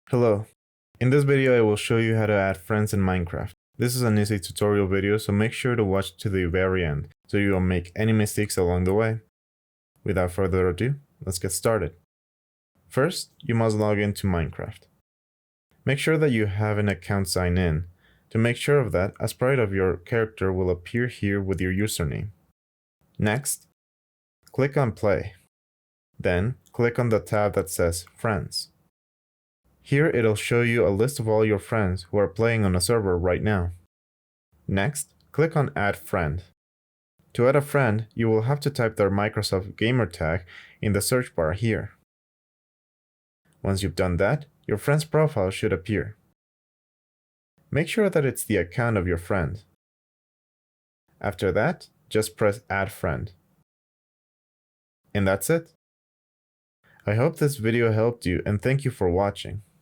Hello. In this video I will show you how to add friends in Minecraft. This is an easy tutorial video, so make sure to watch to the very end so you won't make any mistakes along the way. Without further ado, let's get started. First, you must log into Minecraft. Make sure that you have an account signed in. To make sure of that, a sprite of your character will appear here with your username. Next, click on Play. Then, click on the tab that says Friends. Here it'll show you a list of all your friends who are playing on a server right now. Next, click on Add Friend. To add a friend, you will have to type their Microsoft Gamer tag in the search bar here. Once you've done that, your friend's profile should appear. Make sure that it's the account of your friend. After that, just press Add Friend. And that's it. I hope this video helped you and thank you for watching.